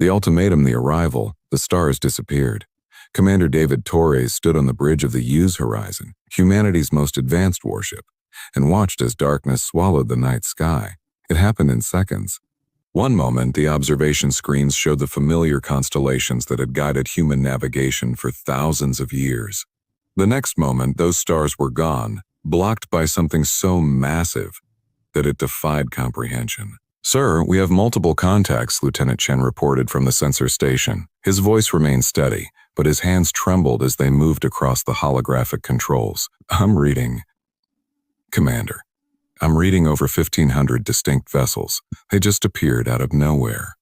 The ultimatum, the arrival, the stars disappeared. Commander David Torres stood on the bridge of the Hughes Horizon, humanity's most advanced warship, and watched as darkness swallowed the night sky. It happened in seconds. One moment, the observation screens showed the familiar constellations that had guided human navigation for thousands of years. The next moment, those stars were gone, blocked by something so massive that it defied comprehension. "Sir, we have multiple contacts," Lieutenant Chen reported from the sensor station. His voice remained steady, but his hands trembled as they moved across the holographic controls. "I'm reading, Commander. I'm reading over 1,500 distinct vessels. They just appeared out of nowhere."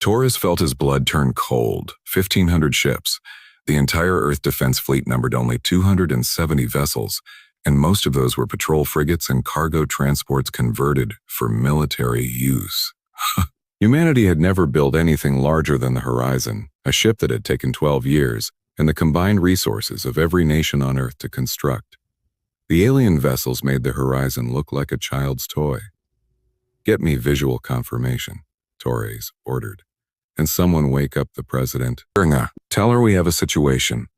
Torres felt his blood turn cold. 1,500 ships. The entire Earth Defense Fleet numbered only 270 vessels, and most of those were patrol frigates and cargo transports converted for military use. Humanity had never built anything larger than the Horizon, a ship that had taken 12 years, and the combined resources of every nation on Earth to construct. The alien vessels made the Horizon look like a child's toy. "Get me visual confirmation," Torres ordered. "And someone wake up the president. Tell her we have a situation."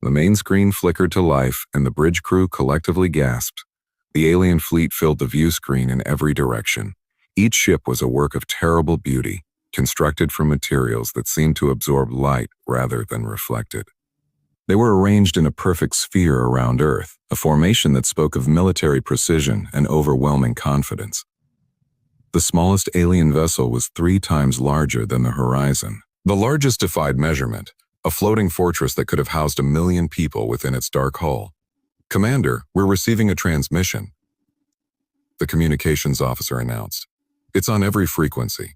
The main screen flickered to life, and the bridge crew collectively gasped. The alien fleet filled the view screen in every direction. Each ship was a work of terrible beauty, constructed from materials that seemed to absorb light rather than reflect it. They were arranged in a perfect sphere around Earth, a formation that spoke of military precision and overwhelming confidence. The smallest alien vessel was 3 times larger than the Horizon. The largest defied measurement, a floating fortress that could have housed 1 million people within its dark hull. "Commander, we're receiving a transmission," the communications officer announced. "It's on every frequency.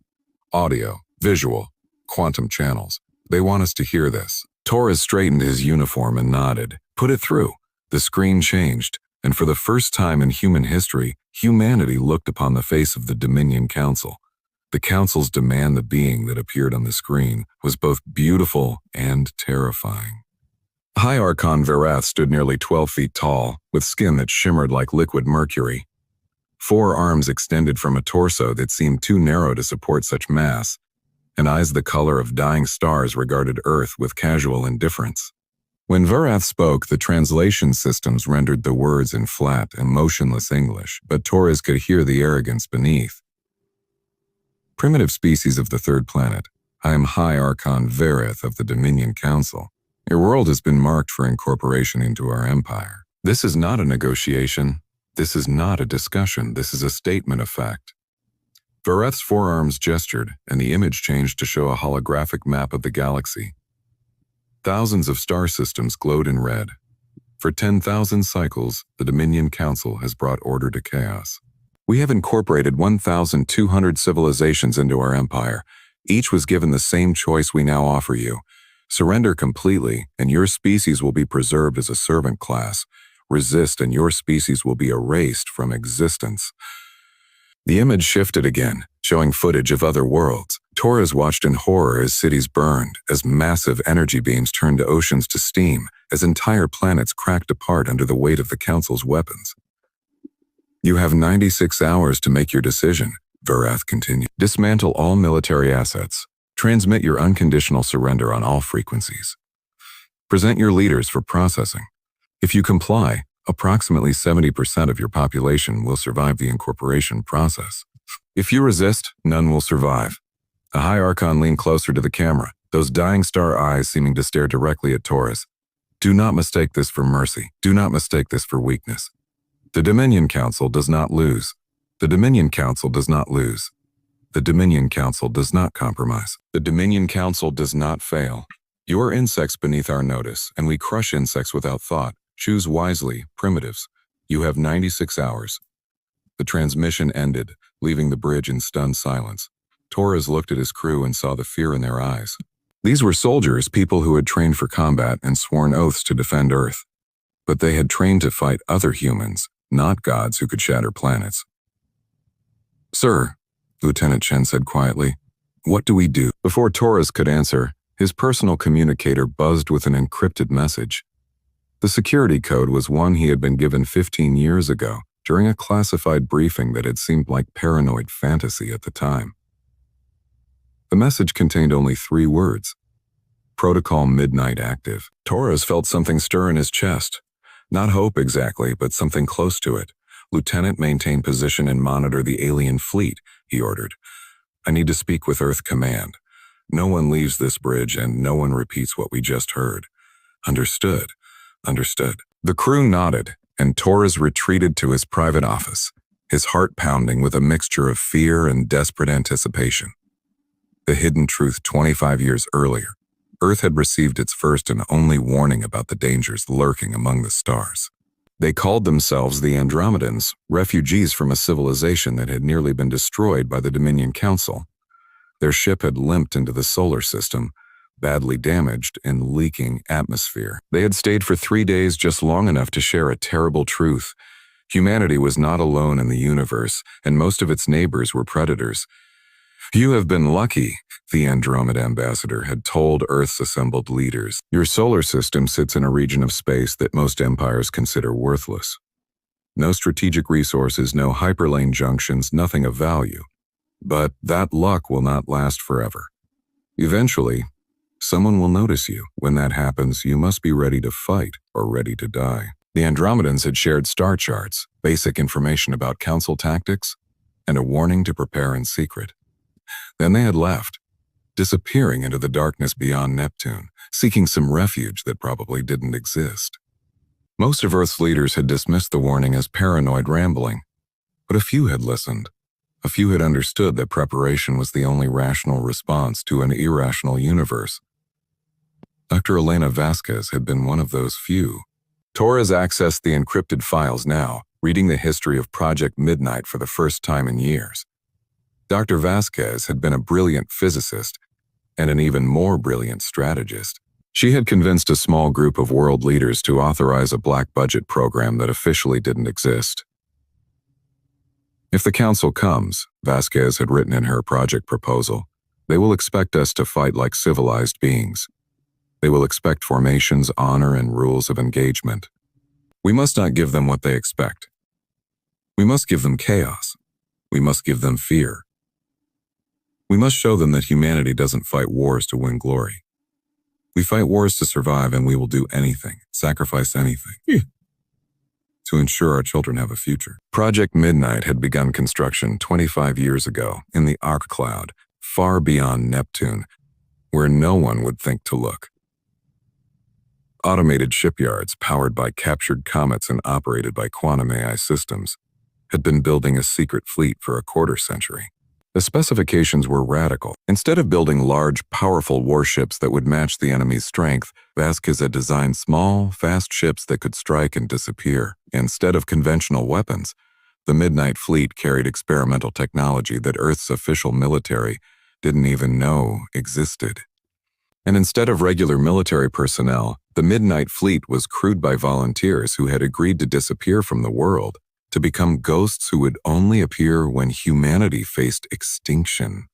Audio, visual, quantum channels. They want us to hear this." Torres straightened his uniform and nodded. "Put it through." The screen changed, and for the first time in human history, humanity looked upon the face of the Dominion Council. The Council's demand, the being that appeared on the screen, was both beautiful and terrifying. High Archon Verath stood nearly 12 feet tall, with skin that shimmered like liquid mercury. 4 arms extended from a torso that seemed too narrow to support such mass, and eyes the color of dying stars regarded Earth with casual indifference. When Verath spoke, the translation systems rendered the words in flat and motionless English, but Torres could hear the arrogance beneath. "Primitive species of the 3rd planet, I am High Archon Verath of the Dominion Council. Your world has been marked for incorporation into our empire. This is not a negotiation. This is not a discussion. This is a statement of fact." Verath's forearms gestured, and the image changed to show a holographic map of the galaxy. Thousands of star systems glowed in red. For 10,000 cycles, the Dominion Council has brought order to chaos. "We have incorporated 1,200 civilizations into our empire. Each was given the same choice we now offer you. Surrender completely, and your species will be preserved as a servant class. Resist, and your species will be erased from existence." The image shifted again, showing footage of other worlds. Torres watched in horror as cities burned, as massive energy beams turned to oceans to steam, as entire planets cracked apart under the weight of the Council's weapons. "You have 96 hours to make your decision," Verath continued. "Dismantle all military assets. Transmit your unconditional surrender on all frequencies. Present your leaders for processing. If you comply, approximately 70% of your population will survive the incorporation process. If you resist, none will survive." The High Archon leaned closer to the camera, those dying star eyes seeming to stare directly at Torres. "Do not mistake this for mercy. Do not mistake this for weakness. The Dominion Council does not lose. The Dominion Council does not lose. The Dominion Council does not compromise. The Dominion Council does not fail. You are insects beneath our notice, and we crush insects without thought. Choose wisely, primitives. You have 96 hours. The transmission ended, leaving the bridge in stunned silence. Torres looked at his crew and saw the fear in their eyes. These were soldiers, people who had trained for combat and sworn oaths to defend Earth. But they had trained to fight other humans, not gods who could shatter planets. "Sir," Lieutenant Chen said quietly, "what do we do?" Before Torres could answer, his personal communicator buzzed with an encrypted message. The security code was one he had been given 15 years ago during a classified briefing that had seemed like paranoid fantasy at the time. The message contained only 3 words: Protocol Midnight active. Torres felt something stir in his chest. Not hope exactly, but something close to it. Lieutenant, maintain position and monitor the alien fleet, he ordered. I need to speak with Earth Command. No one leaves this bridge and no one repeats what we just heard. Understood. Understood. The crew nodded, and Torres retreated to his private office, his heart pounding with a mixture of fear and desperate anticipation. The hidden truth 25 years earlier, Earth had received its first and only warning about the dangers lurking among the stars. They called themselves the Andromedans, refugees from a civilization that had nearly been destroyed by the Dominion Council. Their ship had limped into the solar system, badly damaged and leaking atmosphere. They had stayed for 3 days, just long enough to share a terrible truth. Humanity was not alone in the universe, and most of its neighbors were predators. You have been lucky, the Andromeda ambassador had told Earth's assembled leaders. Your solar system sits in a region of space that most empires consider worthless. No strategic resources, no hyperlane junctions, nothing of value. But that luck will not last forever. Eventually, someone will notice you. When that happens, you must be ready to fight or ready to die. The Andromedans had shared star charts, basic information about council tactics, and a warning to prepare in secret. Then they had left, disappearing into the darkness beyond Neptune, seeking some refuge that probably didn't exist. Most of Earth's leaders had dismissed the warning as paranoid rambling, but a few had listened. A few had understood that preparation was the only rational response to an irrational universe. Dr. Elena Vasquez had been one of those few. Torres accessed the encrypted files now, reading the history of Project Midnight for the first time in years. Dr. Vasquez had been a brilliant physicist and an even more brilliant strategist. She had convinced a small group of world leaders to authorize a black budget program that officially didn't exist. If the council comes, Vasquez had written in her project proposal, they will expect us to fight like civilized beings. They will expect formations, honor, and rules of engagement. We must not give them what they expect. We must give them chaos. We must give them fear. We must show them that humanity doesn't fight wars to win glory. We fight wars to survive, and we will do anything, sacrifice anything, to ensure our children have a future. Project Midnight had begun construction 25 years ago in the Arc Cloud, far beyond Neptune, where no one would think to look. Automated shipyards powered by captured comets and operated by quantum AI systems had been building a secret fleet for a quarter-century. The specifications were radical. Instead of building large, powerful warships that would match the enemy's strength, Vasquez had designed small, fast ships that could strike and disappear. Instead of conventional weapons, the Midnight Fleet carried experimental technology that Earth's official military didn't even know existed. And instead of regular military personnel, the Midnight Fleet was crewed by volunteers who had agreed to disappear from the world, to become ghosts who would only appear when humanity faced extinction.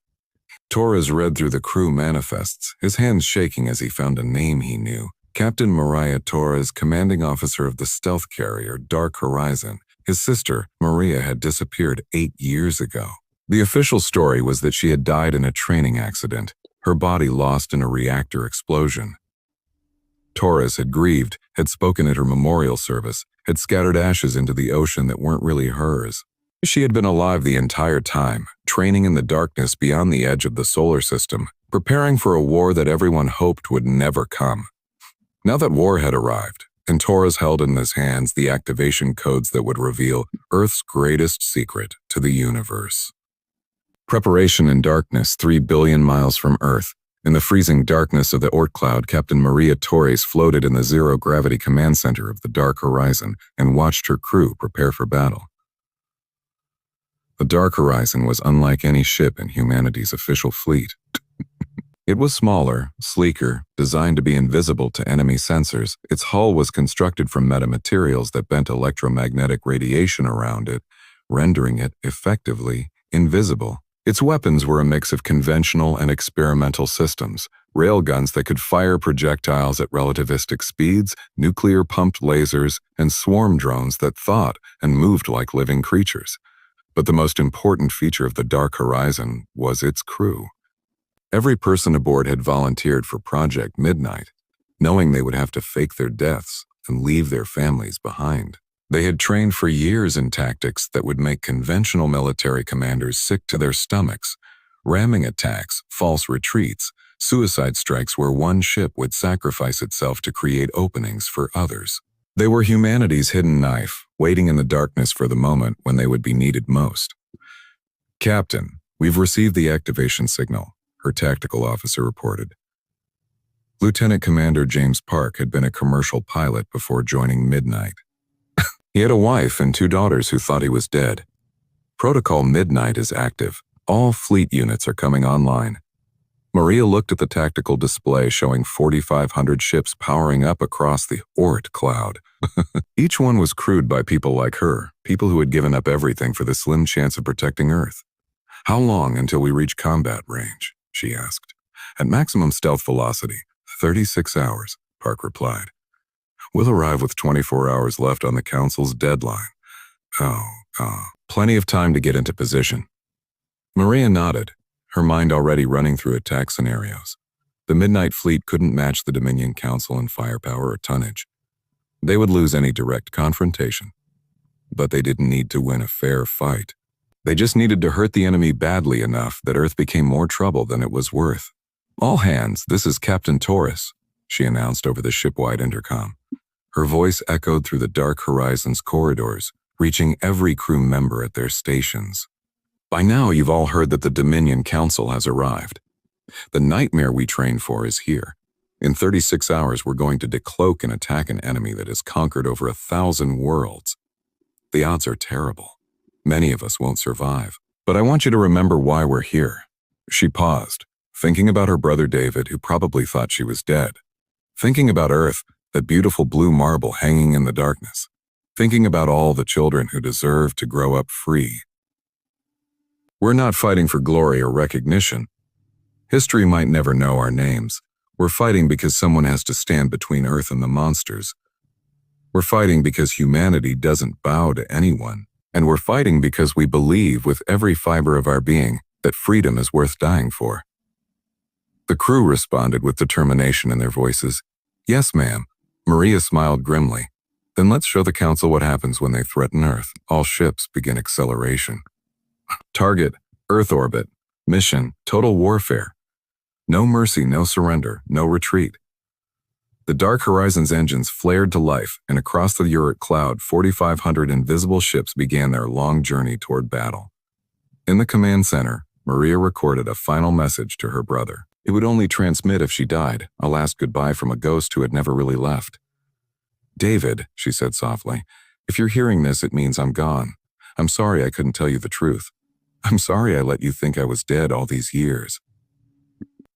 Torres read through the crew manifests, his hands shaking as he found a name he knew. Captain Maria Torres, commanding officer of the stealth carrier Dark Horizon. His sister, Maria, had disappeared 8 years ago. The official story was that she had died in a training accident, her body lost in a reactor explosion. Torres had grieved, had spoken at her memorial service, had scattered ashes into the ocean that weren't really hers. She had been alive the entire time, training in the darkness beyond the edge of the solar system, preparing for a war that everyone hoped would never come. Now that war had arrived, and Torres held in his hands the activation codes that would reveal Earth's greatest secret to the universe. Preparation in darkness 3 billion miles from Earth. In the freezing darkness of the Oort cloud, Captain Maria Torres floated in the zero-gravity command center of the Dark Horizon and watched her crew prepare for battle. The Dark Horizon was unlike any ship in humanity's official fleet. It was smaller, sleeker, designed to be invisible to enemy sensors. Its hull was constructed from metamaterials that bent electromagnetic radiation around it, rendering it effectively invisible. Its weapons were a mix of conventional and experimental systems, railguns that could fire projectiles at relativistic speeds, nuclear-pumped lasers, and swarm drones that thought and moved like living creatures. But the most important feature of the Dark Horizon was its crew. Every person aboard had volunteered for Project Midnight, knowing they would have to fake their deaths and leave their families behind. They had trained for years in tactics that would make conventional military commanders sick to their stomachs: ramming attacks, false retreats, suicide strikes where one ship would sacrifice itself to create openings for others. They were humanity's hidden knife, waiting in the darkness for the moment when they would be needed most. "Captain, we've received the activation signal," her tactical officer reported. Lieutenant Commander James Park had been a commercial pilot before joining Midnight. He had a wife and 2 daughters who thought he was dead. "Protocol Midnight is active. All fleet units are coming online." Maria looked at the tactical display showing 4,500 ships powering up across the Oort cloud. Each one was crewed by people like her, people who had given up everything for the slim chance of protecting Earth. "How long until we reach combat range?" she asked. "At maximum stealth velocity, 36 hours, Park replied. "We'll arrive with 24 hours left on the Council's deadline." Plenty of time to get into position." Maria nodded, her mind already running through attack scenarios. The Midnight Fleet couldn't match the Dominion Council in firepower or tonnage. They would lose any direct confrontation. But they didn't need to win a fair fight. They just needed to hurt the enemy badly enough that Earth became more trouble than it was worth. "All hands, this is Captain Torres," she announced over the ship-wide intercom. Her voice echoed through the dark horizon's corridors, reaching every crew member at their stations. "By now you've all heard that the Dominion Council has arrived. The nightmare we trained for is here. In 36 hours we're going to decloak and attack an enemy that has conquered over 1,000 worlds. The odds are terrible. Many of us won't survive. But I want you to remember why we're here." She paused, thinking about her brother David, who probably thought she was dead. Thinking about Earth, that beautiful blue marble hanging in the darkness. Thinking about all the children who deserve to grow up free. "We're not fighting for glory or recognition. History might never know our names. We're fighting because someone has to stand between Earth and the monsters. We're fighting because humanity doesn't bow to anyone. And we're fighting because we believe with every fiber of our being that freedom is worth dying for." The crew responded with determination in their voices. "Yes, ma'am." Maria smiled grimly. "Then let's show the Council what happens when they threaten Earth. All ships begin acceleration. Target, Earth orbit. Mission, total warfare. No mercy, no surrender, no retreat." The Dark Horizon's engines flared to life, and across the Oort cloud, 4,500 invisible ships began their long journey toward battle. In the command center, Maria recorded a final message to her brother. It would only transmit if she died, a last goodbye from a ghost who had never really left. "David," she said softly, "if you're hearing this, it means I'm gone. I'm sorry I couldn't tell you the truth. I'm sorry I let you think I was dead all these years.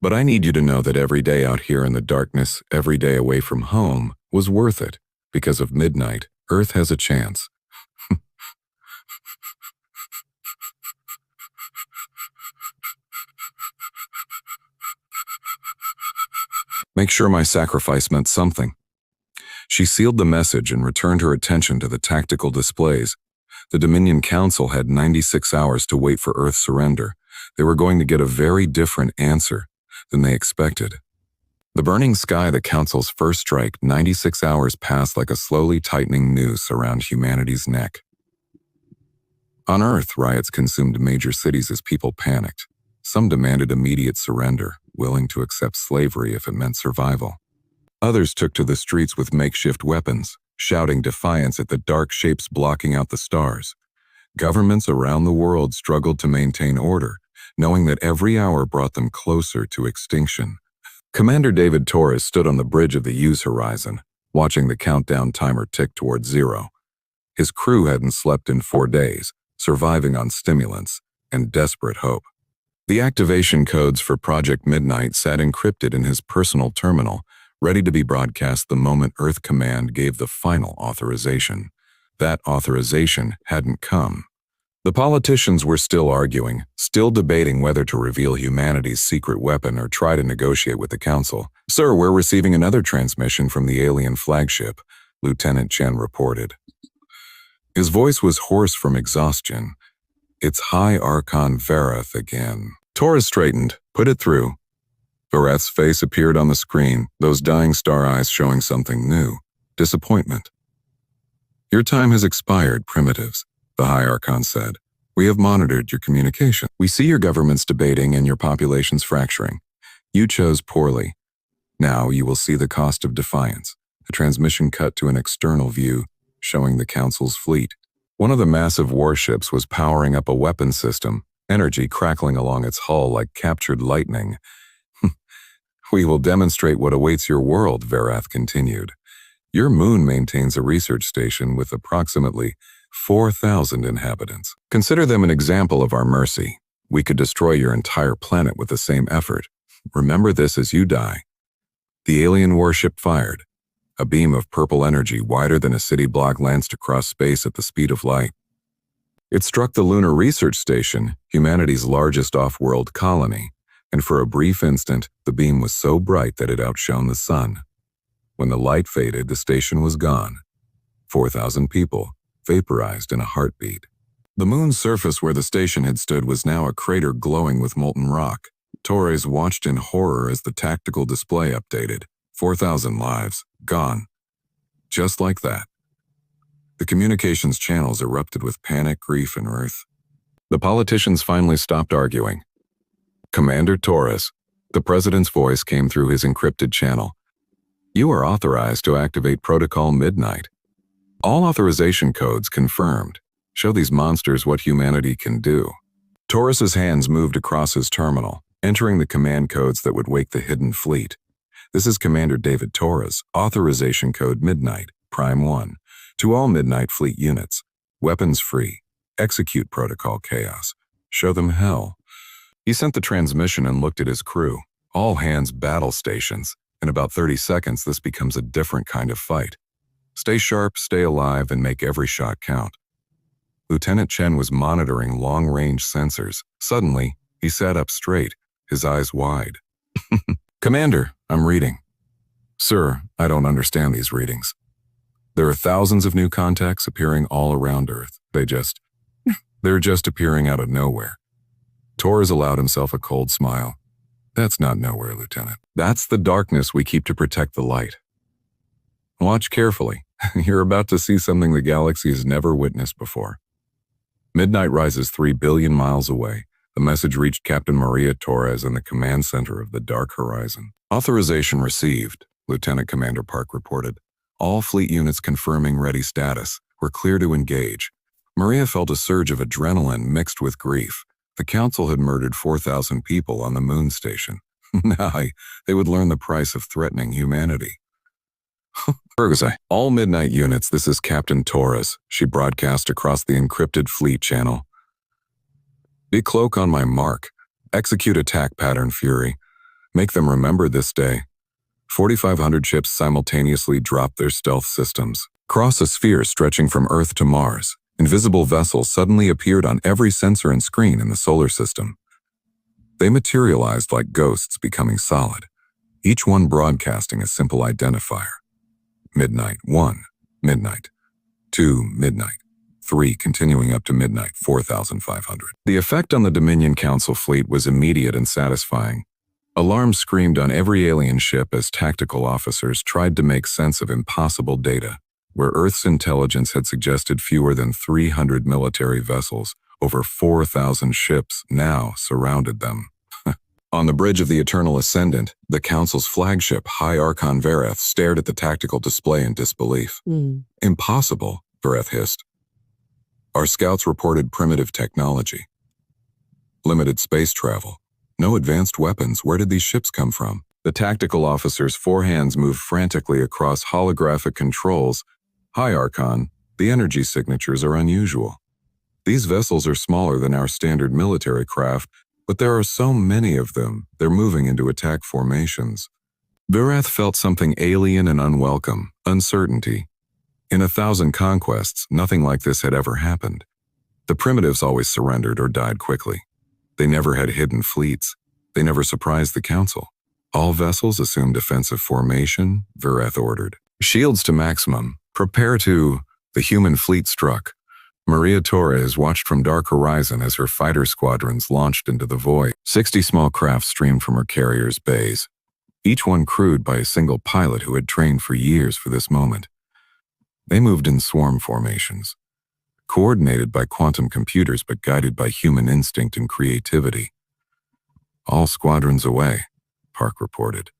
But I need you to know that every day out here in the darkness, every day away from home, was worth it. Because of Midnight, Earth has a chance." Make sure my sacrifice meant something. She sealed the message and returned her attention to the tactical displays. The Dominion Council had 96 hours to wait for Earth's surrender. They were going to get a very different answer than they expected. The burning sky, the Council's first strike, 96 hours passed like a slowly tightening noose around humanity's neck. On Earth, riots consumed major cities as people panicked. Some demanded immediate surrender, willing to accept slavery if it meant survival. Others took to the streets with makeshift weapons, shouting defiance at the dark shapes blocking out the stars. Governments around the world struggled to maintain order, knowing that every hour brought them closer to extinction. Commander David Torres stood on the bridge of the U's horizon, watching the countdown timer tick toward 0. His crew hadn't slept in 4 days, surviving on stimulants and desperate hope. The activation codes for Project Midnight sat encrypted in his personal terminal, ready to be broadcast the moment Earth Command gave the final authorization. That authorization hadn't come. The politicians were still arguing, still debating whether to reveal humanity's secret weapon or try to negotiate with the Council. "Sir, we're receiving another transmission from the alien flagship," Lieutenant Chen reported. His voice was hoarse from exhaustion. "It's High Archon Vareth again." Torres straightened. "Put it through." Vareth's face appeared on the screen, those dying star eyes showing something new. Disappointment. Your time has expired, primitives, the High Archon said. We have monitored your communication. We see your government's debating and your population's fracturing. You chose poorly. Now you will see the cost of defiance. A transmission cut to an external view, showing the Council's fleet. One of the massive warships was powering up a weapons system, energy crackling along its hull like captured lightning. We will demonstrate what awaits your world, Vareth continued. Your moon maintains a research station with approximately 4,000 inhabitants. Consider them an example of our mercy. We could destroy your entire planet with the same effort. Remember this as you die. The alien warship fired. A beam of purple energy wider than a city block lanced across space at the speed of light. It struck the Lunar Research Station, humanity's largest off-world colony, and for a brief instant, the beam was so bright that it outshone the sun. When the light faded, the station was gone. 4,000 people, vaporized in a heartbeat. The moon's surface where the station had stood was now a crater glowing with molten rock. Torres watched in horror as the tactical display updated. 4,000 lives, gone. Just like that. The communications channels erupted with panic, grief, and mirth. The politicians finally stopped arguing. Commander Torres, the president's voice came through his encrypted channel. You are authorized to activate Protocol Midnight. All authorization codes confirmed. Show these monsters what humanity can do. Torres's hands moved across his terminal, entering the command codes that would wake the hidden fleet. This is Commander David Torres, authorization code Midnight, Prime 1. To all Midnight Fleet units, weapons free. Execute Protocol Chaos. Show them hell. He sent the transmission and looked at his crew. All hands battle stations. In about 30 seconds, this becomes a different kind of fight. Stay sharp, stay alive, and make every shot count. Lieutenant Chen was monitoring long-range sensors. Suddenly, he sat up straight, his eyes wide. Commander, I'm reading. Sir, I don't understand these readings. There are thousands of new contacts appearing all around Earth. They're just appearing out of nowhere. Torres allowed himself a cold smile. That's not nowhere, Lieutenant. That's the darkness we keep to protect the light. Watch carefully. You're about to see something the galaxy has never witnessed before. Midnight rises 3 billion miles away. The message reached Captain Maria Torres in the command center of the Dark Horizon. Authorization received, Lieutenant Commander Park reported. All fleet units confirming ready status. We're clear to engage. Maria felt a surge of adrenaline mixed with grief. The Council had murdered 4,000 people on the moon station. Now they would learn the price of threatening humanity. Ferguson, all Midnight units, this is Captain Torres, she broadcast across the encrypted fleet channel. Decloak on my mark. Execute attack pattern Fury. Make them remember this day. 4,500 ships simultaneously dropped their stealth systems. Cross a sphere stretching from Earth to Mars. Invisible vessels suddenly appeared on every sensor and screen in the solar system. They materialized like ghosts becoming solid, each one broadcasting a simple identifier. Midnight 1, Midnight 2, Midnight 3, continuing up to Midnight 4,500. The effect on the Dominion Council fleet was immediate and satisfying. Alarms screamed on every alien ship as tactical officers tried to make sense of impossible data. Where Earth's intelligence had suggested fewer than 300 military vessels, over 4,000 ships now surrounded them. On the bridge of the Eternal Ascendant, the Council's flagship, High Archon Vareth, stared at the tactical display in disbelief. Impossible, Vareth hissed. Our scouts reported primitive technology. Limited space travel. No advanced weapons. Where did these ships come from? The tactical officer's forehands moved frantically across holographic controls. High Archon, the energy signatures are unusual. These vessels are smaller than our standard military craft, but there are so many of them, they're moving into attack formations. Vareth felt something alien and unwelcome, uncertainty. In 1,000 conquests, nothing like this had ever happened. The primitives always surrendered or died quickly. They never had hidden fleets. They never surprised the Council. All vessels assumed defensive formation, Vareth ordered. Shields to maximum. Prepare to... The human fleet struck. Maria Torres watched from dark horizon as her fighter squadrons launched into the void. 60 small crafts streamed from her carrier's bays, each one crewed by a single pilot who had trained for years for this moment. They moved in swarm formations, coordinated by quantum computers but guided by human instinct and creativity. All squadrons away, Park reported.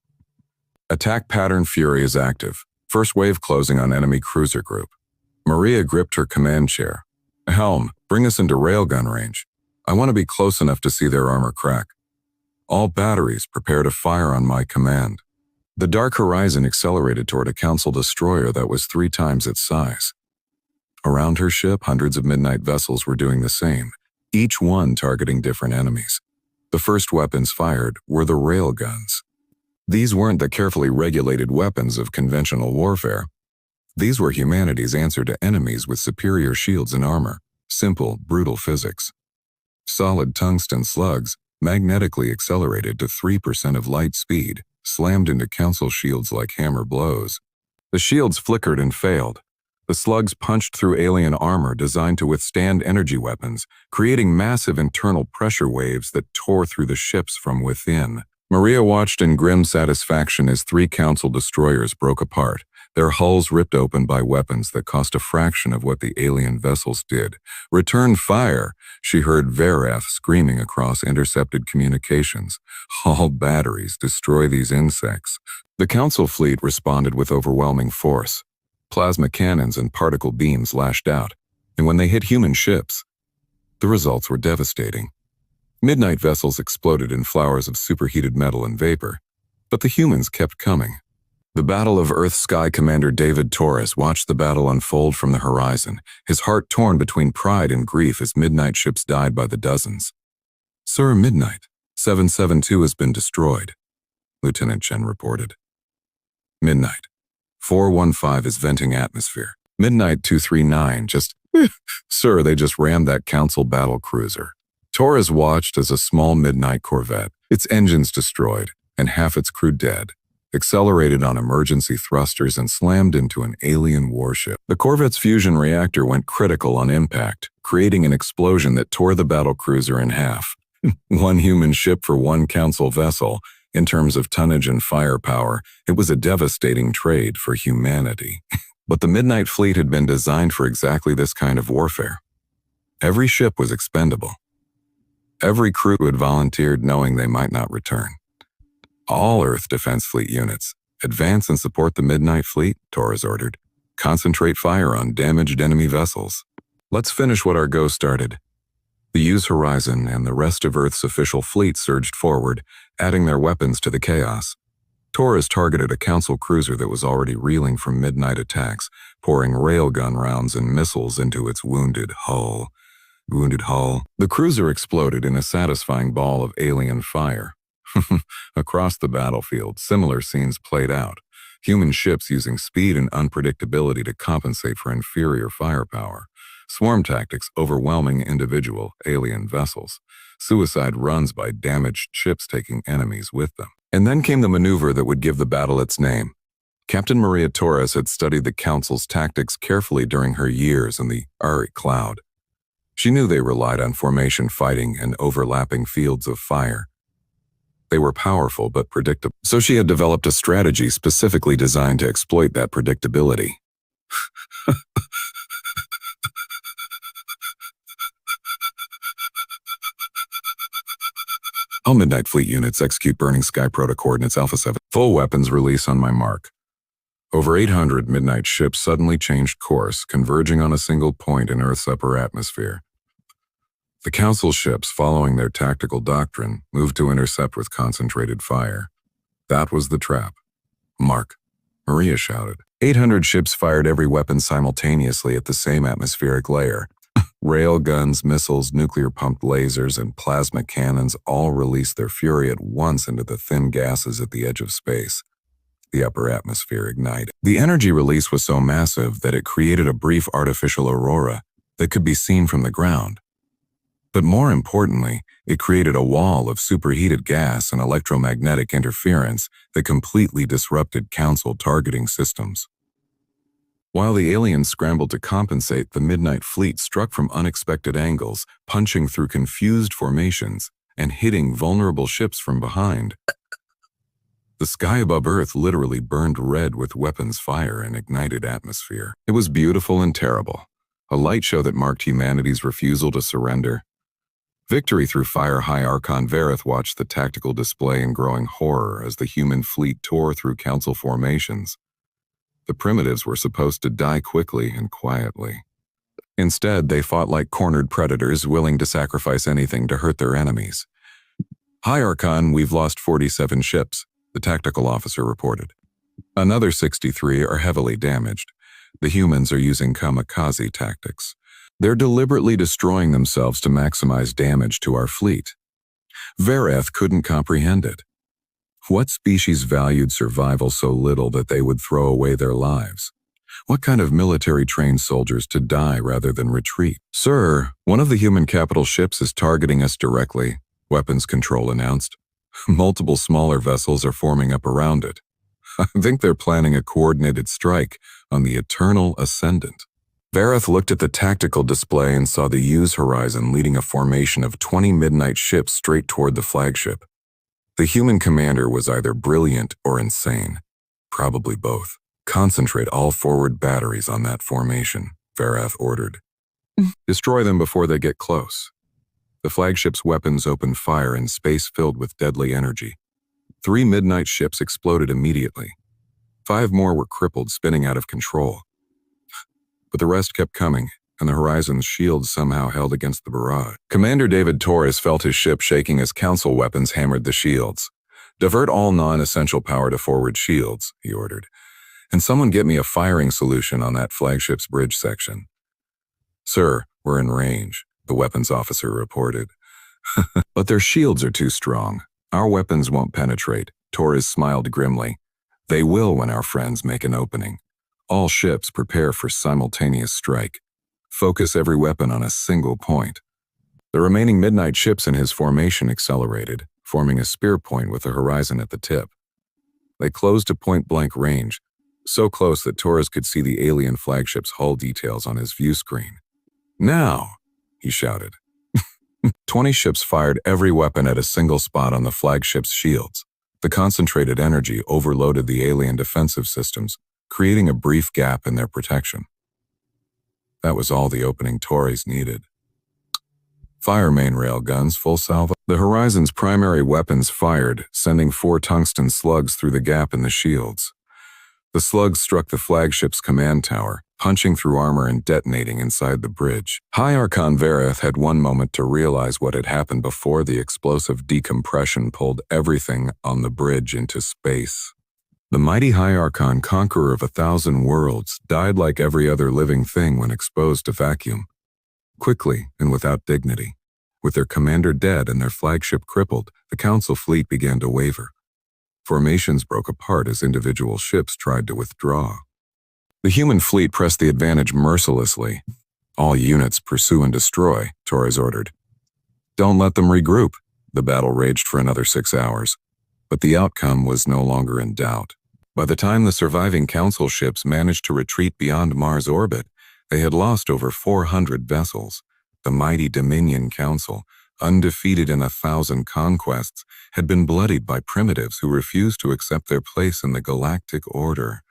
Attack pattern fury is active. First wave closing on enemy cruiser group. Maria gripped her command chair. Helm, bring us into railgun range. I want to be close enough to see their armor crack. All batteries prepare to fire on my command. The dark horizon accelerated toward a Council destroyer that was 3 times its size. Around her ship, hundreds of Midnight vessels were doing the same, each one targeting different enemies. The first weapons fired were the railguns. These weren't the carefully regulated weapons of conventional warfare. These were humanity's answer to enemies with superior shields and armor. Simple, brutal physics. Solid tungsten slugs, magnetically accelerated to 3% of light speed, slammed into Council shields like hammer blows. The shields flickered and failed. The slugs punched through alien armor designed to withstand energy weapons, creating massive internal pressure waves that tore through the ships from within. Maria watched in grim satisfaction as 3 Council destroyers broke apart, their hulls ripped open by weapons that cost a fraction of what the alien vessels did. Return fire, she heard Verath screaming across intercepted communications. All batteries, destroy these insects. The Council fleet responded with overwhelming force. Plasma cannons and particle beams lashed out, and when they hit human ships, the results were devastating. Midnight vessels exploded in flowers of superheated metal and vapor, but the humans kept coming. The Battle of Earth Sky Commander David Torres watched the battle unfold from the horizon, his heart torn between pride and grief as Midnight ships died by the dozens. Sir Midnight, 772 has been destroyed, Lieutenant Chen reported. Midnight, 415 is venting atmosphere. Midnight 239 Sir, they just rammed that Council battle cruiser. Torres watched as a small Midnight corvette, its engines destroyed and half its crew dead, accelerated on emergency thrusters and slammed into an alien warship. The corvette's fusion reactor went critical on impact, creating an explosion that tore the battlecruiser in half. 1 human ship for 1 Council vessel. In terms of tonnage and firepower, it was a devastating trade for humanity. But the Midnight fleet had been designed for exactly this kind of warfare. Every ship was expendable. Every crew had volunteered knowing they might not return. All Earth Defense Fleet units, advance and support the Midnight fleet, Torres ordered. Concentrate fire on damaged enemy vessels. Let's finish what our go started. The Use Horizon and the rest of Earth's official fleet surged forward, adding their weapons to the chaos. Torres targeted a Council cruiser that was already reeling from Midnight attacks, pouring railgun rounds and missiles into its wounded hull. The cruiser exploded in a satisfying ball of alien fire. Across the battlefield, similar scenes played out. Human ships using speed and unpredictability to compensate for inferior firepower. Swarm tactics overwhelming individual alien vessels. Suicide runs by damaged ships taking enemies with them. And then came the maneuver that would give the battle its name. Captain Maria Torres had studied the Council's tactics carefully during her years in the Ari Cloud. She knew they relied on formation fighting and overlapping fields of fire. They were powerful but predictable, so she had developed a strategy specifically designed to exploit that predictability. All Midnight Fleet units execute Burning Sky Proto-Coordinates Alpha 7. Full weapons release on my mark. Over 800 Midnight ships suddenly changed course, converging on a single point in Earth's upper atmosphere. The Council ships, following their tactical doctrine, moved to intercept with concentrated fire. That was the trap. Mark, Maria shouted. 800 ships fired every weapon simultaneously at the same atmospheric layer. Rail guns, missiles, nuclear-pumped lasers, and plasma cannons all released their fury at once into the thin gases at the edge of space. The upper atmosphere ignited. The energy release was so massive that it created a brief artificial aurora that could be seen from the ground. But more importantly, it created a wall of superheated gas and electromagnetic interference that completely disrupted Council targeting systems. While the aliens scrambled to compensate, the Midnight Fleet struck from unexpected angles, punching through confused formations and hitting vulnerable ships from behind. The sky above Earth literally burned red with weapons fire and ignited atmosphere. It was beautiful and terrible, a light show that marked humanity's refusal to surrender. Victory through fire. High Archon Vareth watched the tactical display in growing horror as the human fleet tore through council formations. The primitives were supposed to die quickly and quietly. Instead, they fought like cornered predators, willing to sacrifice anything to hurt their enemies. High Archon, we've lost 47 ships, the tactical officer reported. Another 63 are heavily damaged. The humans are using kamikaze tactics. They're deliberately destroying themselves to maximize damage to our fleet. Vareth couldn't comprehend it. What species valued survival so little that they would throw away their lives? What kind of military-trained soldiers to die rather than retreat? Sir, one of the human capital ships is targeting us directly, Weapons Control announced. Multiple smaller vessels are forming up around it. I think they're planning a coordinated strike on the Eternal Ascendant. Vareth looked at the tactical display and saw the Use Horizon leading a formation of 20 Midnight ships straight toward the flagship. The human commander was either brilliant or insane. Probably both. Concentrate all forward batteries on that formation, Vareth ordered. Destroy them before they get close. The flagship's weapons opened fire in space filled with deadly energy. 3 Midnight ships exploded immediately. 5 more were crippled, spinning out of control. But the rest kept coming, and the Horizon's shields somehow held against the barrage. Commander David Torres felt his ship shaking as council weapons hammered the shields. Divert all non-essential power to forward shields, he ordered. And someone get me a firing solution on that flagship's bridge section. Sir, we're in range, the weapons officer reported. But their shields are too strong. Our weapons won't penetrate, Torres smiled grimly. They will when our friends make an opening. All ships prepare for simultaneous strike. Focus every weapon on a single point. The remaining Midnight ships in his formation accelerated, forming a spear point with the Horizon at the tip. They closed to point-blank range, so close that Torres could see the alien flagship's hull details on his view screen. Now, he shouted. 20 ships fired every weapon at a single spot on the flagship's shields. The concentrated energy overloaded the alien defensive systems, creating a brief gap in their protection. That was all the opening Torres needed. Fire main rail guns, full salvo. The Horizon's primary weapons fired, sending 4 tungsten slugs through the gap in the shields. The slugs struck the flagship's command tower, punching through armor and detonating inside the bridge. High Archon Vareth had one moment to realize what had happened before the explosive decompression pulled everything on the bridge into space. The mighty High Archon, conqueror of 1,000 worlds, died like every other living thing when exposed to vacuum. Quickly and without dignity. With their commander dead and their flagship crippled, the Council fleet began to waver. Formations broke apart as individual ships tried to withdraw. The human fleet pressed the advantage mercilessly. All units pursue and destroy, Torres ordered. Don't let them regroup. The battle raged for another 6 hours. But the outcome was no longer in doubt. By the time the surviving Council ships managed to retreat beyond Mars' orbit, they had lost over 400 vessels. The mighty Dominion Council, undefeated in 1,000 conquests, had been bloodied by primitives who refused to accept their place in the galactic order.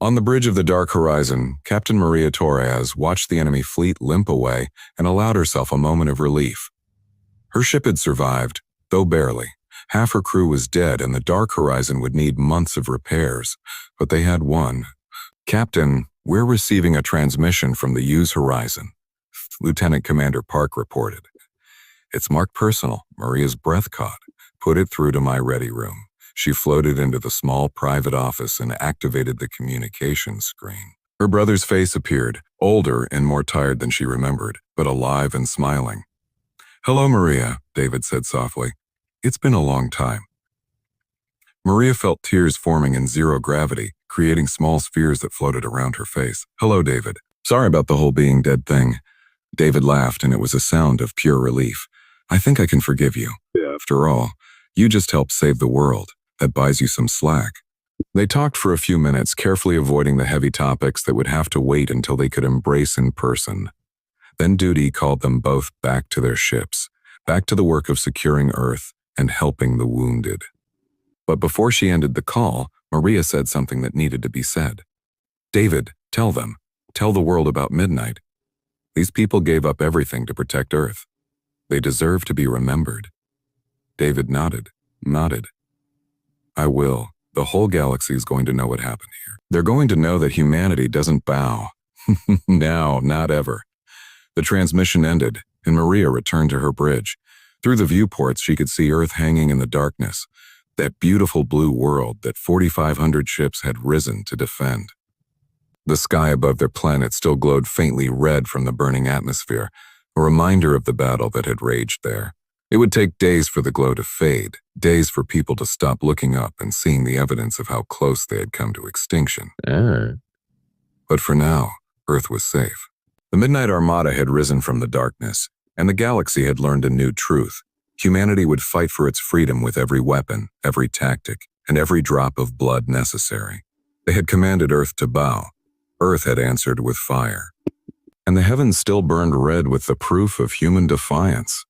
On the bridge of the Dark Horizon, Captain Maria Torres watched the enemy fleet limp away and allowed herself a moment of relief. Her ship had survived, though barely. Half her crew was dead and the Dark Horizon would need months of repairs, but they had won. Captain, we're receiving a transmission from the Use Horizon, Lieutenant Commander Park reported. It's marked personal. Maria's breath caught. Put it through to my ready room. She floated into the small private office and activated the communications screen. Her brother's face appeared, older and more tired than she remembered, but alive and smiling. Hello, Maria, David said softly. It's been a long time. Maria felt tears forming in zero gravity, creating small spheres that floated around her face. Hello, David. Sorry about the whole being dead thing. David laughed, and it was a sound of pure relief. I think I can forgive you. After all, you just helped save the world. That buys you some slack. They talked for a few minutes, carefully avoiding the heavy topics that would have to wait until they could embrace in person. Then duty called them both back to their ships, back to the work of securing Earth and helping the wounded. But before she ended the call, Maria said something that needed to be said. "David, tell them. Tell the world about Midnight. These people gave up everything to protect Earth. They deserve to be remembered." David nodded. "I will. The whole galaxy is going to know what happened here. They're going to know that humanity doesn't bow. Now, not ever." The transmission ended, and Maria returned to her bridge. Through the viewports, she could see Earth hanging in the darkness, that beautiful blue world that 4,500 ships had risen to defend. The sky above their planet still glowed faintly red from the burning atmosphere, a reminder of the battle that had raged there. It would take days for the glow to fade, days for people to stop looking up and seeing the evidence of how close they had come to extinction. But for now, Earth was safe. The Midnight Armada had risen from the darkness, and the galaxy had learned a new truth. Humanity would fight for its freedom with every weapon, every tactic, and every drop of blood necessary. They had commanded Earth to bow. Earth had answered with fire. And the heavens still burned red with the proof of human defiance.